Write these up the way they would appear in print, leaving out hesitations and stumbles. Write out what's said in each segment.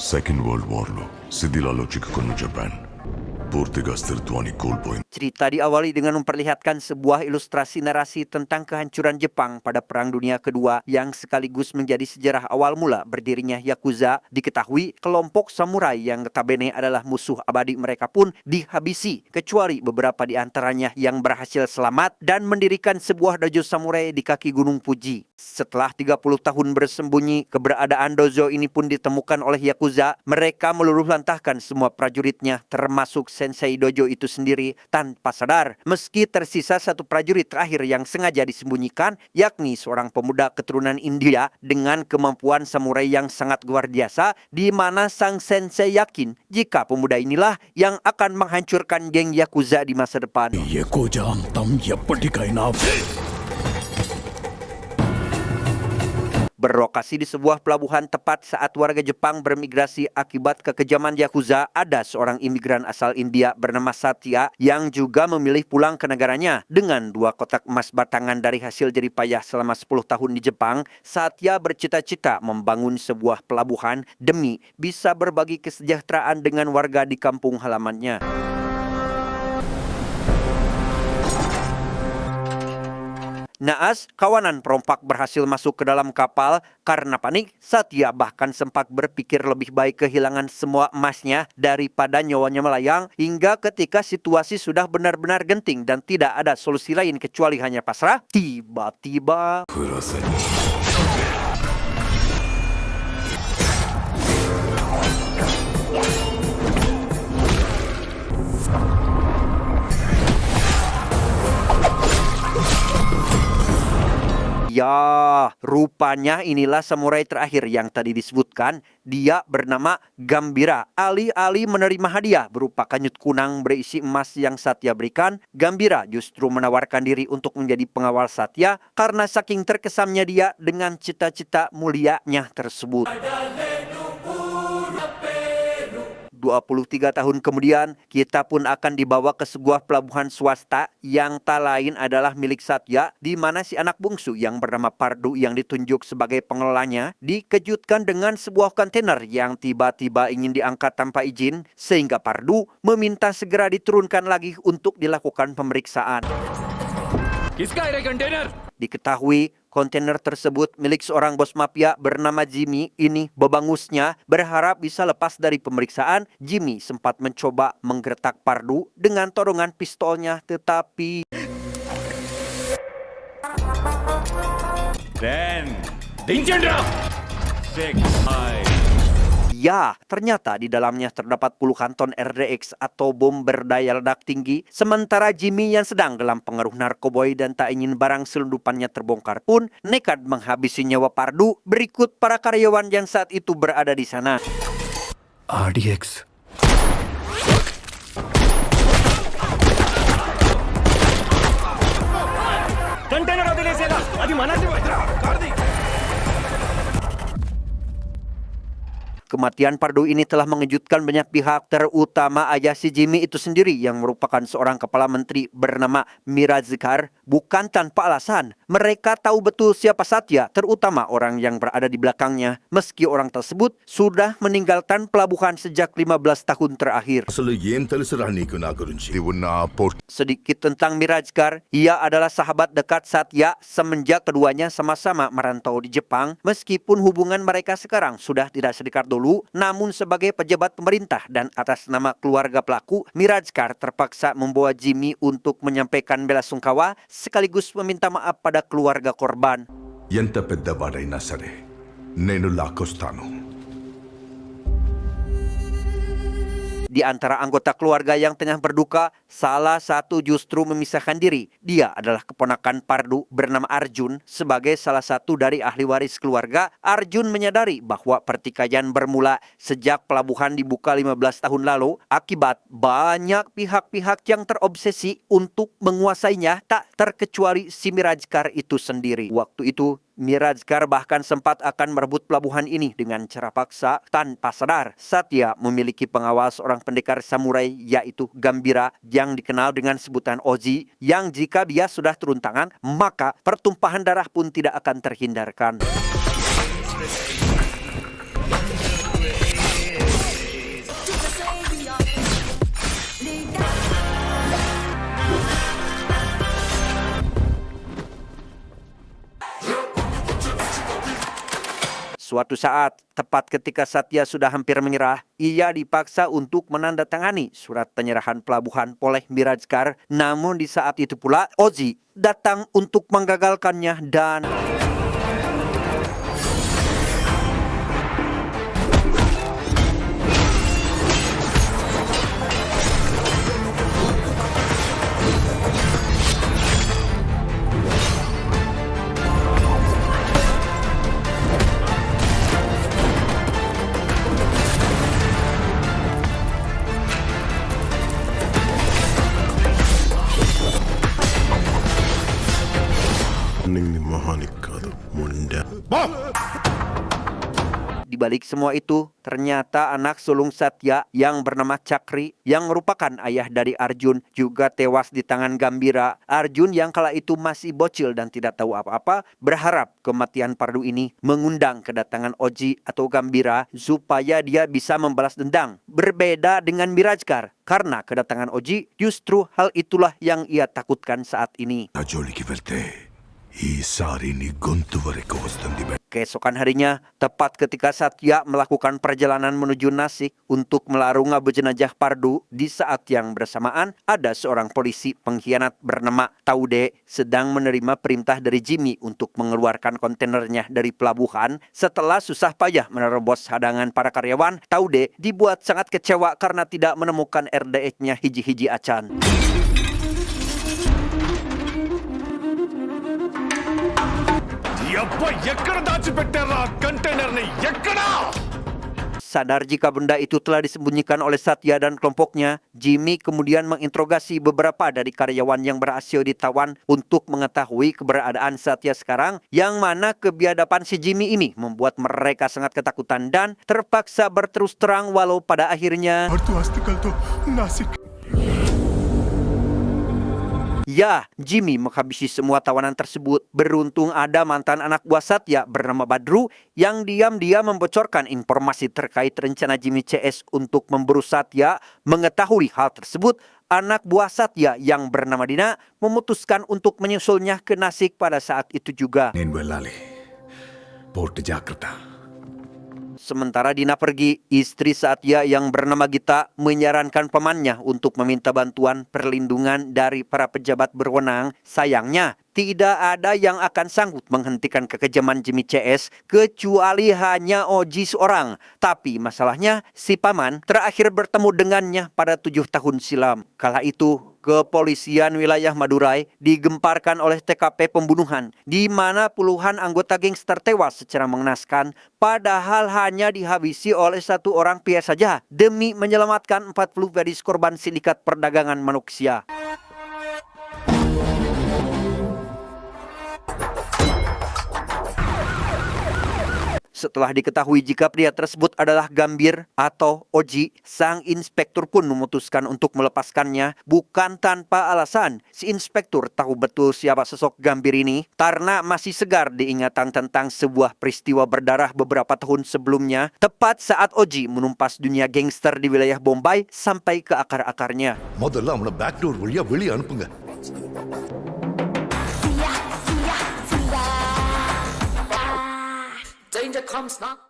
Second world వార్లో శిథిలాల్లో చిక్కుకున్న జపాన్ పూర్తిగా స్థిరత్వాన్ని కోల్పోయింది. Cerita diawali dengan memperlihatkan sebuah ilustrasi narasi tentang kehancuran Jepang pada Perang Dunia Kedua yang sekaligus menjadi sejarah awal mula berdirinya Yakuza. Diketahui kelompok samurai yang notabene adalah musuh abadi mereka pun dihabisi, kecuali beberapa di antaranya yang berhasil selamat dan mendirikan sebuah dojo samurai di kaki Gunung Fuji. Setelah 30 tahun bersembunyi, keberadaan dojo ini pun ditemukan oleh Yakuza. Mereka meluluhlantahkan semua prajuritnya termasuk sensei dojo itu sendiri tanpa sadar. Meski tersisa satu prajurit terakhir yang sengaja disembunyikan, yakni seorang pemuda keturunan India dengan kemampuan samurai yang sangat luar biasa, di mana sang sensei yakin jika pemuda inilah yang akan menghancurkan geng Yakuza di masa depan. Yakuza antam eppatikaina Berlokasi di sebuah pelabuhan tepat saat warga Jepang bermigrasi akibat kekejaman Yakuza, ada seorang imigran asal India bernama Satya yang juga memilih pulang ke negaranya. Dengan 2 kotak emas batangan dari hasil jerih payah selama 10 tahun di Jepang, Satya bercita-cita membangun sebuah pelabuhan demi bisa berbagi kesejahteraan dengan warga di kampung halamannya. Naas, kawanan perompak berhasil masuk ke dalam kapal. Karena panik, Satya bahkan sempat berpikir lebih baik kehilangan semua emasnya daripada nyawanya melayang, hingga ketika situasi sudah benar-benar genting dan tidak ada solusi lain kecuali hanya pasrah, tiba-tiba ya, rupanya inilah samurai terakhir yang tadi disebutkan. Dia bernama Gambira. Alih-alih menerima hadiah berupa kanyut kunang berisi emas yang Satya berikan, Gambira justru menawarkan diri untuk menjadi pengawal Satya karena saking terkesannya dia dengan cita-cita mulianya tersebut. 23 tahun kemudian, kita pun akan dibawa ke sebuah pelabuhan swasta yang tak lain adalah milik Satya, di mana si anak bungsu yang bernama Pardu yang ditunjuk sebagai pengelolanya dikejutkan dengan sebuah kontainer yang tiba-tiba ingin diangkat tanpa izin, sehingga Pardu meminta segera diturunkan lagi untuk dilakukan pemeriksaan. Diketahui kontainer tersebut milik seorang bos mafia bernama Jimmy. Ini bebangusnya berharap bisa lepas dari pemeriksaan. Jimmy sempat mencoba menggertak Pardu dengan todongan pistolnya, tetapi ya, ternyata di dalamnya terdapat puluhan ton RDX atau bom berdaya ledak tinggi. Sementara Jimmy yang sedang dalam pengaruh narkoboy dan tak ingin barang selundupannya terbongkar pun nekat menghabisi nyawa Pardu berikut para karyawan yang saat itu berada di sana. RDX Kematian Pardu ini telah mengejutkan banyak pihak, terutama ayah si Jimmy itu sendiri yang merupakan seorang kepala menteri bernama Mirazkar. Bukan tanpa alasan, mereka tahu betul siapa Satya, terutama orang yang berada di belakangnya, meski orang tersebut sudah meninggalkan pelabuhan sejak 15 tahun terakhir. Sedikit tentang Mirazkar, ia adalah sahabat dekat Satya semenjak keduanya sama-sama merantau di Jepang. Meskipun hubungan mereka sekarang sudah tidak sedekat dulu, namun sebagai pejabat pemerintah dan atas nama keluarga pelaku, Mirazkar terpaksa membawa Jimmy untuk menyampaikan bela sungkawa sekaligus meminta maaf pada keluarga korban. ఎంత పెద్దవాడైనా సరే నేను లాక్కొస్తాను. Di antara anggota keluarga yang tengah berduka, salah satu justru memisahkan diri. Dia adalah keponakan Pardu bernama Arjun. Sebagai salah satu dari ahli waris keluarga, Arjun menyadari bahwa pertikaian bermula sejak pelabuhan dibuka 15 tahun lalu akibat banyak pihak-pihak yang terobsesi untuk menguasainya, tak terkecuali si Mirazkar itu sendiri. Waktu itu, Mirazkar bahkan sempat akan merebut pelabuhan ini dengan cara paksa. Tanpa sadar, Satya memiliki pengawal seorang pendekar samurai yaitu Gambira yang dikenal dengan sebutan Oji, yang jika dia sudah turun tangan, maka pertumpahan darah pun tidak akan terhindarkan. Suatu saat, tepat ketika Satya sudah hampir menyerah, ia dipaksa untuk menandatangani surat penyerahan pelabuhan oleh Mirajkar. Namun di saat itu pula, Oji datang untuk menggagalkannya dan di balik semua itu, ternyata anak sulung Satya yang bernama Chakri yang merupakan ayah dari Arjun juga tewas di tangan Gambira. Arjun yang kala itu masih bocil dan tidak tahu apa-apa berharap kematian Pardu ini mengundang kedatangan Oji atau Gambira supaya dia bisa membalas dendam. Berbeda dengan Mirajkar, karena kedatangan Oji justru hal itulah yang ia takutkan saat ini. Keesokan harinya, tepat ketika Satya melakukan perjalanan menuju Nasik untuk melarung abu jenazah Pardu, di saat yang bersamaan ada seorang polisi pengkhianat bernama Taude sedang menerima perintah dari Jimmy untuk mengeluarkan kontainernya dari pelabuhan. Setelah susah payah menerobos hadangan para karyawan, Taude dibuat sangat kecewa karena tidak menemukan RDX-nya hiji-hiji acan. Sadar jika benda itu telah disembunyikan oleh Satya dan kelompoknya, Jimmy kemudian menginterogasi beberapa dari karyawan yang berhasil ditawan untuk mengetahui keberadaan Satya sekarang, yang mana kebiadaban si Jimmy ini membuat mereka sangat ketakutan dan terpaksa berterus terang walau pada akhirnya ya, Jimmy menghabisi semua tawanan tersebut. Beruntung ada mantan anak buah Satya bernama Badru yang diam-diam membocorkan informasi terkait rencana Jimmy CS untuk memburu Satya. Mengetahui hal tersebut, anak buah Satya yang bernama Dina memutuskan untuk menyusulnya ke Nasik pada saat itu juga. Sementara Dina pergi, istri Satya yang bernama Gita menyarankan pamannya untuk meminta bantuan perlindungan dari para pejabat berwenang. Sayangnya, tidak ada yang akan sanggup menghentikan kekejaman Jimmy CS kecuali hanya Oji seorang. Tapi masalahnya, si paman terakhir bertemu dengannya pada 7 tahun silam. Kala itu, kepolisian wilayah Madurai digemparkan oleh TKP pembunuhan, di mana puluhan anggota gangster tewas secara mengenaskan, padahal hanya dihabisi oleh satu orang pria saja demi menyelamatkan 40 gadis korban sindikat perdagangan manusia. Setelah diketahui jika pria tersebut adalah Gambir atau Oji, sang inspektur pun memutuskan untuk melepaskannya bukan tanpa alasan. Si inspektur tahu betul siapa sosok Gambir ini karena masih segar diingatan tentang sebuah peristiwa berdarah beberapa tahun sebelumnya, tepat saat Oji menumpas dunia gangster di wilayah Bombay sampai ke akar-akarnya. முதல்ல அவனை back door வழியா வெளியே அனுப்புங்க.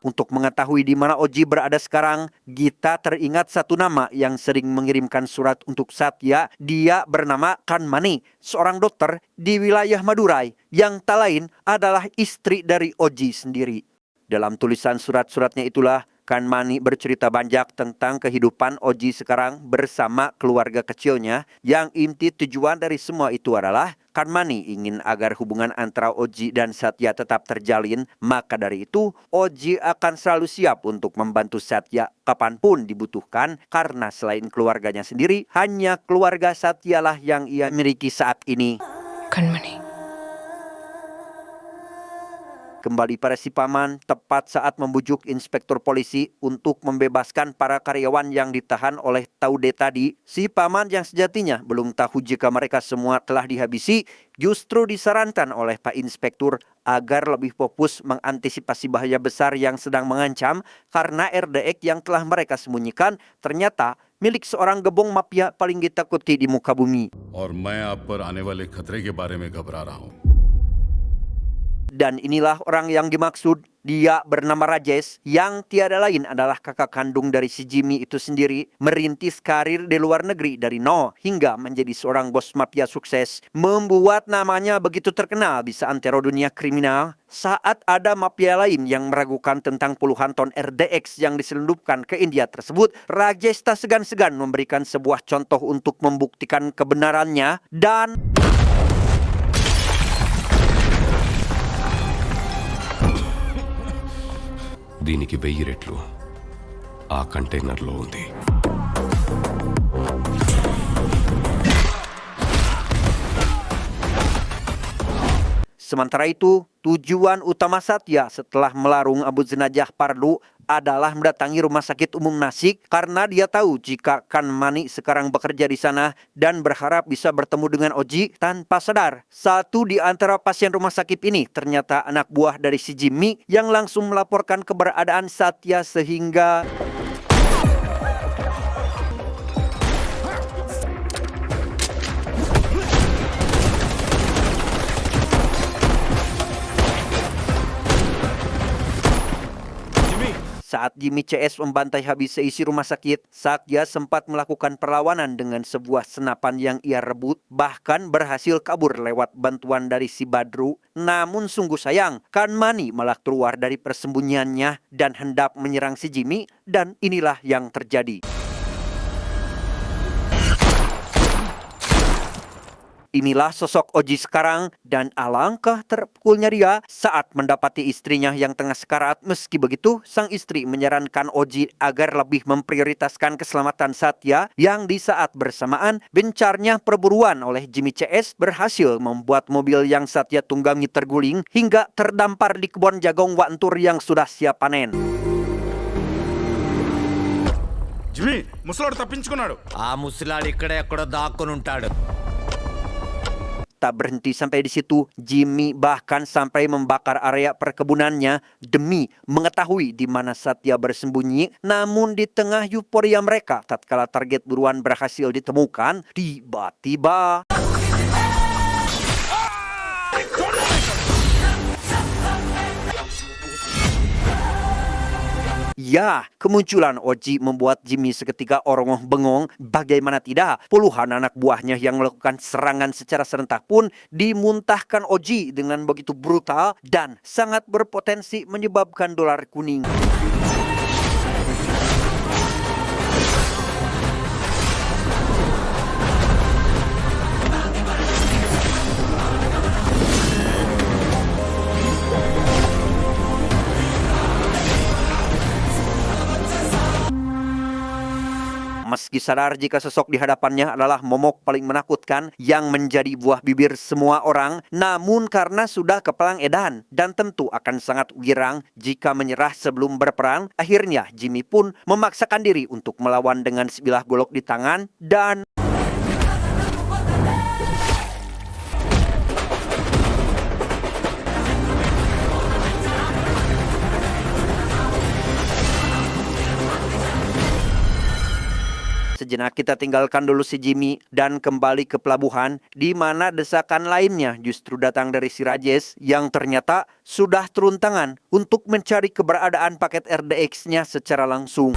Untuk mengetahui di mana Oji berada sekarang, Gita teringat satu nama yang sering mengirimkan surat untuk Satya. Dia bernama Kanmani, seorang dokter di wilayah Madurai yang tak lain adalah istri dari Oji sendiri. Dalam tulisan surat-suratnya itulah, Kanmani bercerita banyak tentang kehidupan Oji sekarang bersama keluarga kecilnya, yang inti tujuan dari semua itu adalah Kanmani ingin agar hubungan antara Oji dan Satya tetap terjalin. Maka dari itu, Oji akan selalu siap untuk membantu Satya kapanpun dibutuhkan, karena selain keluarganya sendiri, hanya keluarga Satya lah yang ia miliki saat ini. Kanmani. Kembali pada si paman, tepat saat membujuk inspektur polisi untuk membebaskan para karyawan yang ditahan oleh Taude tadi, si paman yang sejatinya belum tahu jika mereka semua telah dihabisi, justru disarankan oleh Pak Inspektur agar lebih fokus mengantisipasi bahaya besar yang sedang mengancam, karena RDX yang telah mereka sembunyikan ternyata milik seorang gebong mafia paling ditakuti di muka bumi. और मैं आप पर आने वाले खतरे के बारे में घबरा रहा हूं. Dan inilah orang yang dimaksud. Dia bernama Rajesh, yang tiada lain adalah kakak kandung dari si Jimmy itu sendiri, merintis karir di luar negeri dari nol hingga menjadi seorang bos mafia sukses, membuat namanya begitu terkenal di seantero dunia kriminal. Saat ada mafia lain yang meragukan tentang puluhan ton RDX yang diselundupkan ke India tersebut, Rajesh tak segan-segan memberikan sebuah contoh untuk membuktikan kebenarannya dan దీనికి 1000 రెట్లు ఆ కంటైనర్లో ఉంది. Sementara itu, tujuan utama Satya setelah melarung Abu Jenajah Pardu adalah mendatangi Rumah Sakit Umum Nasik karena dia tahu jika Kan Mani sekarang bekerja di sana dan berharap bisa bertemu dengan Oji. Tanpa sadar, satu di antara pasien rumah sakit ini ternyata anak buah dari si Jimmy yang langsung melaporkan keberadaan Satya sehingga saat Jimmy CS membantai habis seisi rumah sakit, Satya sempat melakukan perlawanan dengan sebuah senapan yang ia rebut, bahkan berhasil kabur lewat bantuan dari si Badru. Namun sungguh sayang, Kan Mani malah keluar dari persembunyiannya dan hendak menyerang si Jimmy, dan inilah yang terjadi. Inilah sosok Oji sekarang dan alangkah terpukulnya dia saat mendapati istrinya yang tengah sekarat. Meski begitu, sang istri menyarankan Oji agar lebih memprioritaskan keselamatan Satya yang di saat bersamaan gencarnya perburuan oleh Jimmy CS berhasil membuat mobil yang Satya tunggangi terguling hingga terdampar di kebun jagung Wantur yang sudah siap panen. జిమ్మి ముసలోడు తప్పించుకున్నాడు. ఆ ముసలాడు ఇక్కడ ఎక్కడో దాక్కుని ఉంటాడు. Tak berhenti sampai di situ, Jimmy bahkan sampai membakar area perkebunannya demi mengetahui di mana Satya bersembunyi. Namun di tengah euforia mereka, tatkala target buruan berhasil ditemukan, tiba-tiba ya, kemunculan Oji membuat Jimmy seketika orongoh bengong. Bagaimana tidak, puluhan anak buahnya yang melakukan serangan secara serentak pun dimuntahkan Oji dengan begitu brutal dan sangat berpotensi menyebabkan dolar kuning. Meski sadar jika sosok di hadapannya adalah momok paling menakutkan yang menjadi buah bibir semua orang, namun karena sudah kepelang edan dan tentu akan sangat girang jika menyerah sebelum berperang, akhirnya Jimmy pun memaksakan diri untuk melawan dengan sebilah golok di tangan dan sejenak kita tinggalkan dulu si Jimmy dan kembali ke pelabuhan di mana desakan lainnya justru datang dari si Rajesh yang ternyata sudah turun tangan untuk mencari keberadaan paket RDX-nya secara langsung.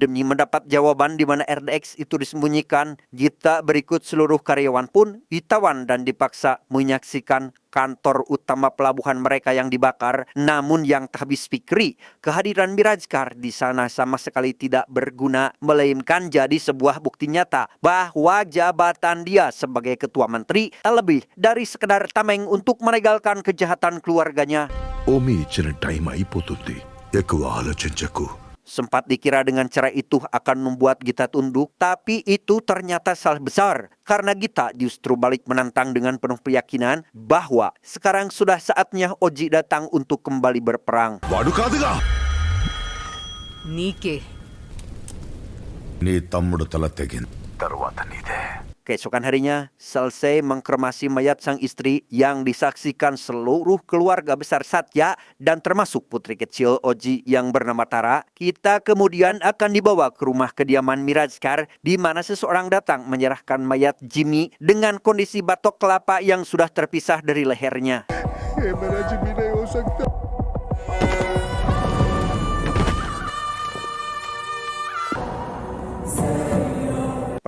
Demi mendapat jawaban di mana RDX itu disembunyikan, Gita berikut seluruh karyawan pun ditawan dan dipaksa menyaksikan kantor utama pelabuhan mereka yang dibakar. Namun yang tak habis pikiri, kehadiran Mirajkar di sana sama sekali tidak berguna, melainkan jadi sebuah bukti nyata bahwa jabatan dia sebagai ketua menteri tak lebih dari sekedar tameng untuk meregalkan kejahatan keluarganya. Omi ఇచ్చిన టైం అయిపోతుంది, ఎక్కువ ఆలోచించకు. Sempat dikira dengan cara itu akan membuat Gita tunduk, tapi itu ternyata salah besar. Karena Gita justru balik menantang dengan penuh keyakinan bahwa sekarang sudah saatnya Oji datang untuk kembali berperang. వాడు కాదుగా, నీకే నీ తమ్ముడు తల తెగింది తర్వాత నీదే. Keesokan harinya, selesai mengkremasi mayat sang istri yang disaksikan seluruh keluarga besar Satya dan termasuk putri kecil Oji yang bernama Tara, kita kemudian akan dibawa ke rumah kediaman Mirajkar di mana seseorang datang menyerahkan mayat Jimmy dengan kondisi batok kelapa yang sudah terpisah dari lehernya.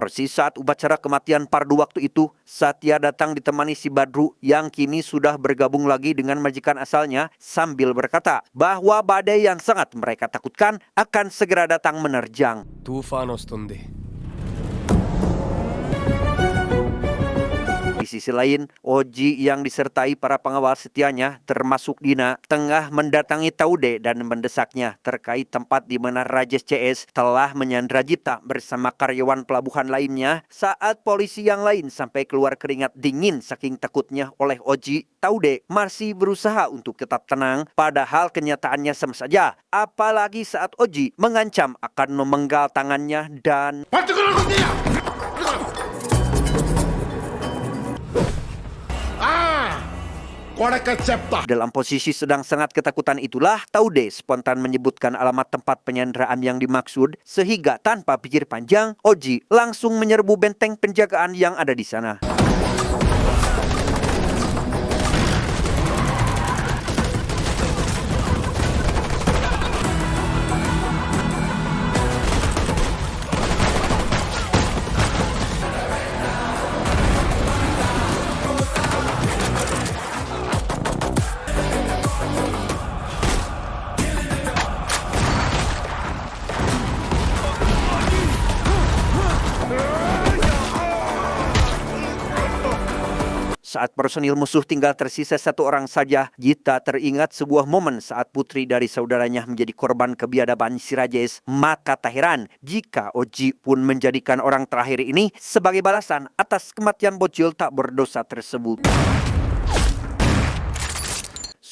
Persis saat upacara kematian pardu waktu itu, Satya datang ditemani si Badru yang kini sudah bergabung lagi dengan majikan asalnya sambil berkata bahwa badai yang sangat mereka takutkan akan segera datang menerjang. Tufan ostundi. Di sisi lain, Oji yang disertai para pengawal setianya termasuk Dina tengah mendatangi Taude dan mendesaknya terkait tempat di mana Rajesh CS telah menyandra Jipta bersama karyawan pelabuhan lainnya saat polisi yang lain sampai keluar keringat dingin saking takutnya oleh Oji. Taude masih berusaha untuk tetap tenang padahal kenyataannya sama saja. Apalagi saat Oji mengancam akan memenggal tangannya dan dalam posisi sedang sangat ketakutan itulah Taude spontan menyebutkan alamat tempat penyanderaan yang dimaksud sehingga tanpa pikir panjang Oji langsung menyerbu benteng penjagaan yang ada di sana. Saat personil musuh tinggal tersisa satu orang saja, Jita teringat sebuah momen saat putri dari saudaranya menjadi korban kebiadaban si Rajesh. Maka tak heran jika Oji pun menjadikan orang terakhir ini sebagai balasan atas kematian bocil tak berdosa tersebut.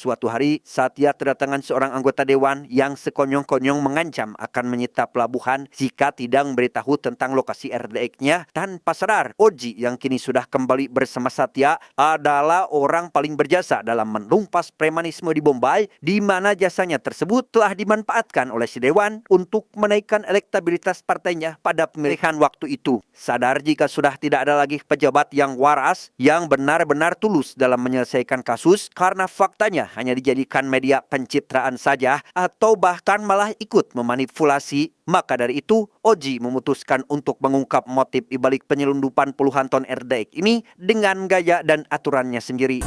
Suatu hari, Satya kedatangan seorang anggota dewan yang sekonyong-konyong mengancam akan menyita pelabuhan jika tidak memberitahu tentang lokasi RDX-nya. Tanpa sadar, Oji yang kini sudah kembali bersama Satya adalah orang paling berjasa dalam menumpas premanisme di Bombay, di mana jasanya tersebut telah dimanfaatkan oleh si dewan untuk menaikkan elektabilitas partainya pada pemilihan waktu itu. Sadar jika sudah tidak ada lagi pejabat yang waras, yang benar-benar tulus dalam menyelesaikan kasus karena faktanya hanya dijadikan media pencitraan saja atau bahkan malah ikut memanipulasi, maka dari itu Oji memutuskan untuk mengungkap motif ibalik penyelundupan puluhan ton RDX ini dengan gaya dan aturannya sendiri.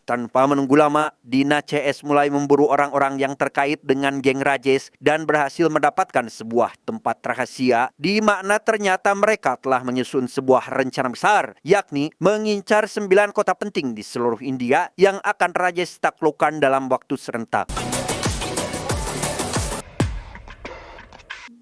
Tanpa menunggu lama, Dina CS mulai memburu orang-orang yang terkait dengan geng Rajesh dan berhasil mendapatkan sebuah tempat rahasia di mana ternyata mereka telah menyusun sebuah rencana besar, yakni mengincar 9 kota penting di seluruh India yang akan Rajesh taklukkan dalam waktu serentak.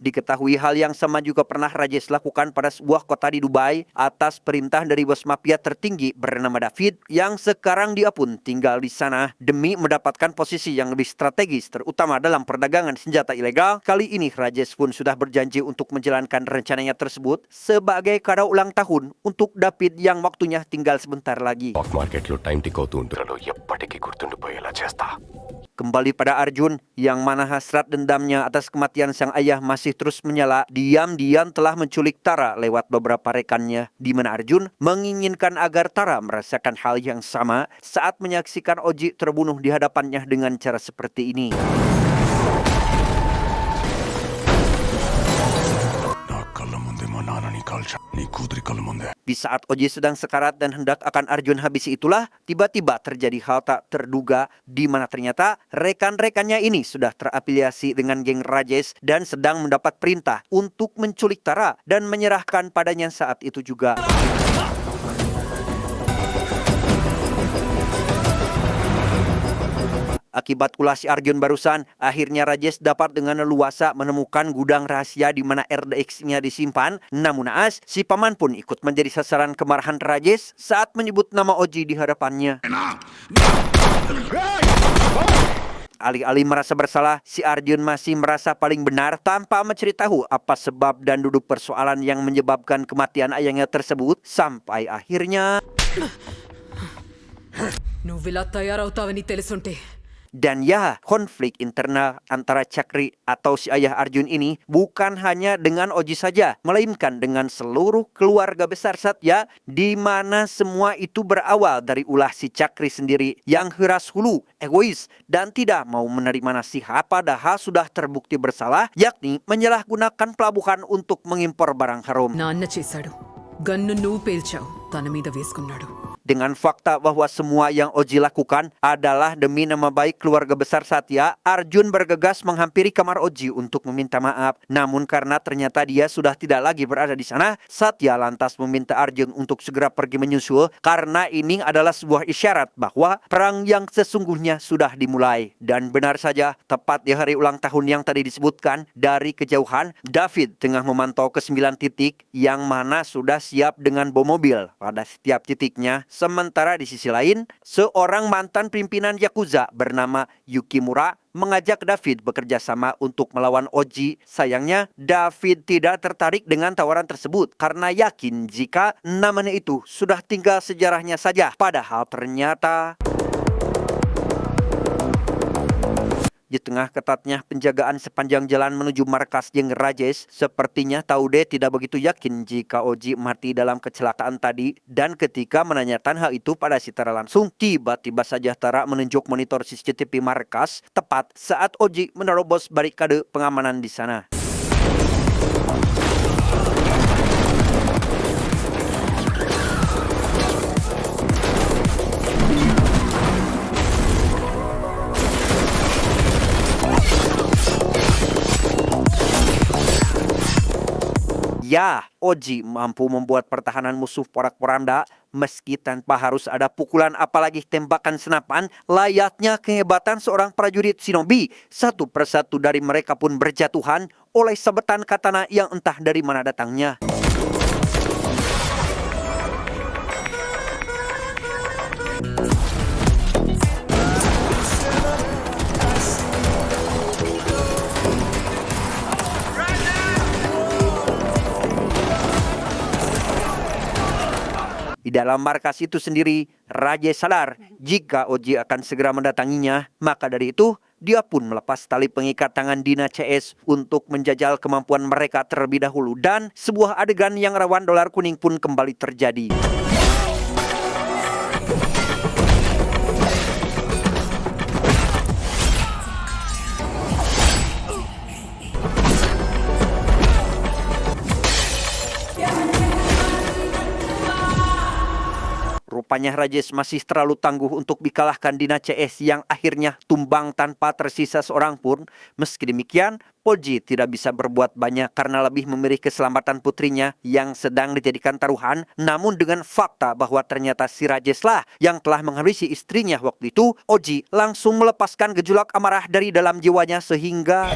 Diketahui hal yang sama juga pernah Rajesh lakukan pada sebuah kota di Dubai atas perintah dari bos mafia tertinggi bernama David yang sekarang dia pun tinggal di sana demi mendapatkan posisi yang lebih strategis terutama dalam perdagangan senjata ilegal. Kali ini Rajesh pun sudah berjanji untuk menjalankan rencananya tersebut sebagai kado ulang tahun untuk David yang waktunya tinggal sebentar lagi. Stock మార్కెట్లో time tick అవుతూ ఉంటుంది ఎప్పటికీ గుర్తుండిపోయేలా చేస్తా. Kembali pada Arjun yang mana hasrat dendamnya atas kematian sang ayah masih terus menyala, diam-diam telah menculik Tara lewat beberapa rekannya, di mana Arjun menginginkan agar Tara merasakan hal yang sama saat menyaksikan Oji terbunuh di hadapannya dengan cara seperti ini. Di saat Oji sedang sekarat dan hendak akan Arjun habisi itulah, tiba-tiba terjadi hal tak terduga di mana ternyata rekan-rekannya ini sudah terafiliasi dengan geng Rajesh dan sedang mendapat perintah untuk menculik Tara dan menyerahkan padanya saat itu juga. Akibat ulah si Arjun barusan, akhirnya Rajesh dapat dengan leluasa menemukan gudang rahasia di mana RDX-nya disimpan. Namun naas, si paman pun ikut menjadi sasaran kemarahan Rajesh saat menyebut nama Oji di hadapannya. Alih-alih merasa bersalah, si Arjun masih merasa paling benar tanpa menceritahu apa sebab dan duduk persoalan yang menyebabkan kematian ayahnya tersebut sampai akhirnya. నువ్విలా తయారవుతావని తెలుసుంటే Dan ya, konflik internal antara Chakri atau si ayah Arjun ini bukan hanya dengan Oji saja, melainkan dengan seluruh keluarga besar Satya, di mana semua itu berawal dari ulah si Chakri sendiri yang keras hulu, egois, dan tidak mau menerima nasihat padahal sudah terbukti bersalah, yakni menyalahgunakan pelabuhan untuk mengimpor barang haram. నాన్న చేశాడు గన్ను నువ్వు పేల్చావు తన మీద వేసుకున్నాడు Dengan fakta bahwa semua yang Oji lakukan adalah demi nama baik keluarga besar Satya, Arjun bergegas menghampiri kamar Oji untuk meminta maaf. Namun karena ternyata dia sudah tidak lagi berada di sana, Satya lantas meminta Arjun untuk segera pergi menyusul karena ini adalah sebuah isyarat bahwa perang yang sesungguhnya sudah dimulai. Dan benar saja, tepat di hari ulang tahun yang tadi disebutkan, dari kejauhan, David tengah memantau ke 9 titik yang mana sudah siap dengan bom mobil pada setiap titiknya. Sementara di sisi lain, seorang mantan pimpinan Yakuza bernama Yukimura mengajak David bekerja sama untuk melawan Oji. Sayangnya, David tidak tertarik dengan tawaran tersebut karena yakin jika namanya itu sudah tinggal sejarahnya saja. Padahal ternyata di tengah ketatnya penjagaan sepanjang jalan menuju markas geng Rajesh, sepertinya Taude tidak begitu yakin jika Oji mati dalam kecelakaan tadi. Dan ketika menanyakan hal itu pada si Tara langsung, tiba-tiba saja Tara menunjuk monitor CCTV markas tepat saat Oji menerobos barikade pengamanan di sana. Ya, Oji mampu membuat pertahanan musuh porak-poranda meski tanpa harus ada pukulan apalagi tembakan senapan, layaknya kehebatan seorang prajurit shinobi. Satu persatu dari mereka pun berjatuhan oleh sabetan katana yang entah dari mana datangnya. Di dalam markas itu sendiri, Rajesh sadar jika Oji akan segera mendatanginya. Maka dari itu, dia pun melepas tali pengikat tangan Dina CS untuk menjajal kemampuan mereka terlebih dahulu. Dan sebuah adegan yang rawan dolar kuning pun kembali terjadi. Rupanya Rajesh masih terlalu tangguh untuk dikalahkan Dina CS yang akhirnya tumbang tanpa tersisa seorang pun. Meski demikian, Oji tidak bisa berbuat banyak karena lebih memilih keselamatan putrinya yang sedang dijadikan taruhan. Namun dengan fakta bahwa ternyata si Rajesh lah yang telah menghabisi istrinya waktu itu, Oji langsung melepaskan gejolak amarah dari dalam jiwanya sehingga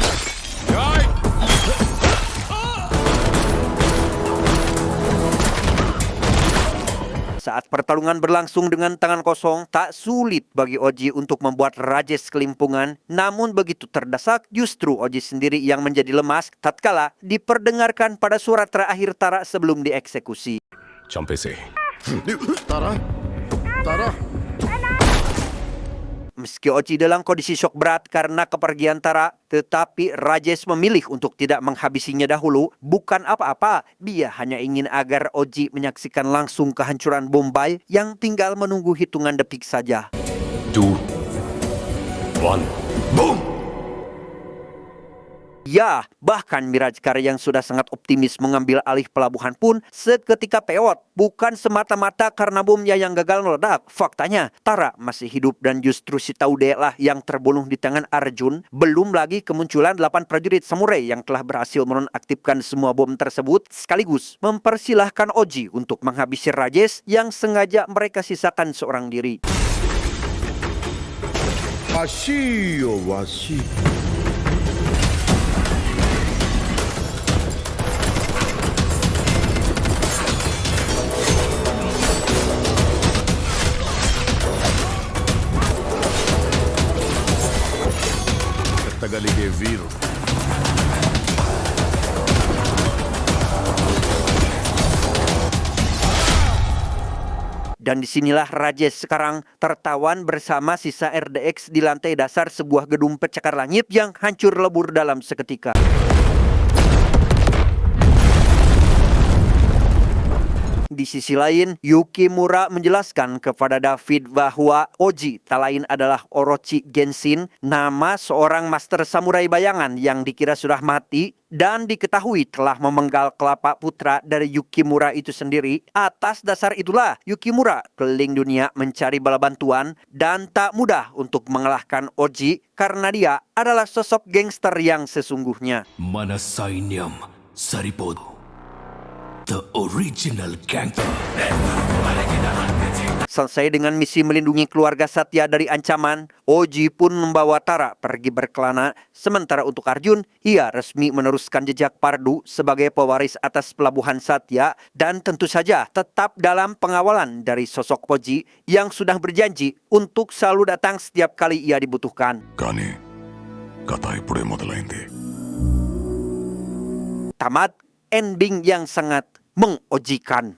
saat pertarungan berlangsung dengan tangan kosong, tak sulit bagi Oji untuk membuat Rajesh kelimpungan. Namun begitu terdesak, justru Oji sendiri yang menjadi lemas tatkala diperdengarkan pada suara terakhir Tara sebelum dieksekusi. చంపేసే Meski Oji dalam kondisi syok berat karena kepergian Tara, tetapi Rajesh memilih untuk tidak menghabisinya dahulu. Bukan apa-apa, dia hanya ingin agar Oji menyaksikan langsung kehancuran Bombay yang tinggal menunggu hitungan detik saja. 2 1 Boom! Ya, bahkan Mirajkar yang sudah sangat optimis mengambil alih pelabuhan pun seketika peot. Bukan semata-mata karena bomnya yang gagal meledak. Faktanya, Tara masih hidup dan justru si Taude lah yang terbunuh di tangan Arjun. Belum lagi kemunculan 8 prajurit samurai yang telah berhasil menonaktifkan semua bom tersebut sekaligus mempersilahkan Oji untuk menghabisi Rajesh yang sengaja mereka sisakan seorang diri. Wasi yo wasi. Tagalige Viro. Dan disinilah Rajesh sekarang tertawan bersama sisa RDX di lantai dasar sebuah gedung pencakar langit yang hancur lebur dalam seketika. Di sisi lain, Yukimura menjelaskan kepada David bahwa Oji tak lain adalah Orochi Genshin, nama seorang master samurai bayangan yang dikira sudah mati dan diketahui telah memenggal kelapa putra dari Yukimura itu sendiri. Atas dasar itulah Yukimura keliling dunia mencari bala bantuan dan tak mudah untuk mengalahkan Oji karena dia adalah sosok gangster yang sesungguhnya. Mana sainyam Saripodo. The original gangster. Selesai dengan misi melindungi keluarga Satya dari ancaman, Oji pun membawa Tara pergi berkelana. Sementara untuk Arjun, ia resmi meneruskan jejak Pardu sebagai pewaris atas pelabuhan Satya dan tentu saja tetap dalam pengawalan dari sosok Oji yang sudah berjanji untuk selalu datang setiap kali ia dibutuhkan. Kani, kata ipude modelaindi. Tamat ending yang sangat mengojikan.